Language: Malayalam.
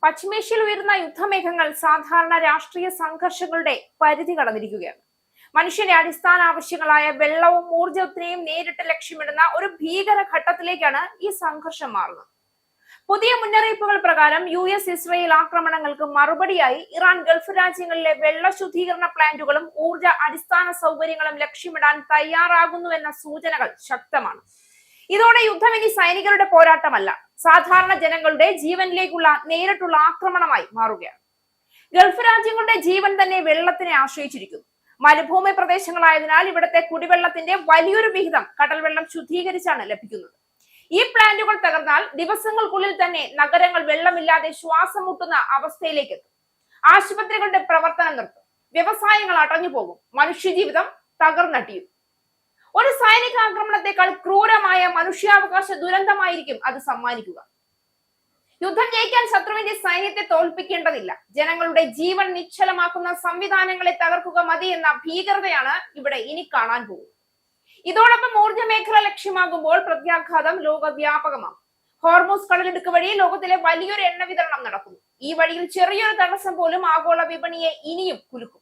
പശ്ചിമേഷ്യയിൽ ഉയരുന്ന യുദ്ധമേഘങ്ങൾ സാധാരണ രാഷ്ട്രീയ സംഘർഷങ്ങളുടെ പരിധി കടന്നിരിക്കുകയാണ്. മനുഷ്യന്റെ അടിസ്ഥാന ആവശ്യങ്ങളായ വെള്ളവും ഊർജത്തിനെയും നേരിട്ട് ലക്ഷ്യമിടുന്ന ഒരു ഭീകര ഘട്ടത്തിലേക്കാണ് ഈ സംഘർഷം മാറുന്നത്. പുതിയ മുന്നറിയിപ്പുകൾ പ്രകാരം US ഇസ്രയേൽ ആക്രമണങ്ങൾക്ക് മറുപടിയായി ഇറാൻ ഗൾഫ് രാജ്യങ്ങളിലെ വെള്ള ശുദ്ധീകരണ പ്ലാന്റുകളും ഊർജ അടിസ്ഥാന സൗകര്യങ്ങളും ലക്ഷ്യമിടാൻ തയ്യാറാകുന്നുവെന്ന സൂചനകൾ ശക്തമാണ്. ഇതോടെ യുദ്ധം ഇനി സൈനികരുടെ പോരാട്ടമല്ല, സാധാരണ ജനങ്ങളുടെ ജീവനിലേക്കുള്ള നേരിട്ടുള്ള ആക്രമണമായി മാറുകയാണ്. ഗൾഫ് രാജ്യങ്ങളുടെ ജീവൻ തന്നെ വെള്ളത്തിനെ ആശ്രയിച്ചിരിക്കുന്നു. മരുഭൂമി പ്രദേശങ്ങളായതിനാൽ ഇവിടുത്തെ കുടിവെള്ളത്തിന്റെ വലിയൊരു വിഹിതം കടൽ വെള്ളം ശുദ്ധീകരിച്ചാണ് ലഭിക്കുന്നത്. ഈ പ്ലാന്റുകൾ തകർന്നാൽ ദിവസങ്ങൾക്കുള്ളിൽ തന്നെ നഗരങ്ങൾ വെള്ളമില്ലാതെ ശ്വാസം മുട്ടുന്ന അവസ്ഥയിലേക്ക് എത്തും. ആശുപത്രികളുടെ പ്രവർത്തനം നിർത്തും, വ്യവസായങ്ങൾ അടഞ്ഞുപോകും, മനുഷ്യജീവിതം തകർന്നടിയും. ഒരു സൈനിക ആക്രമണത്തെക്കാൾ ക്രൂരമായ മനുഷ്യാവകാശ ദുരന്തമായിരിക്കും അത് സമ്മാനിക്കുക. യുദ്ധം ജയിക്കാൻ ശത്രുവിന്റെ സൈന്യത്തെ തോൽപ്പിക്കേണ്ടതില്ല, ജനങ്ങളുടെ ജീവൻ നിശ്ചലമാക്കുന്ന സംവിധാനങ്ങളെ തകർക്കുക മതി എന്ന ഭീകരതയാണ് ഇവിടെ ഇനി കാണാൻ പോകുന്നത്. ഇതോടൊപ്പം ഊർജ്ജ മേഖല ലക്ഷ്യമാകുമ്പോൾ പ്രത്യാഘാതം ലോകവ്യാപകമാകും. ഹോർമൂസ് കടലിടുക്ക് വഴി ലോകത്തിലെ വലിയൊരു എണ്ണ വിതരണം നടക്കുന്നു. ഈ വഴിയിൽ ചെറിയൊരു തടസ്സം പോലും ആഗോള വിപണിയെ ഇനിയും കുലുക്കും.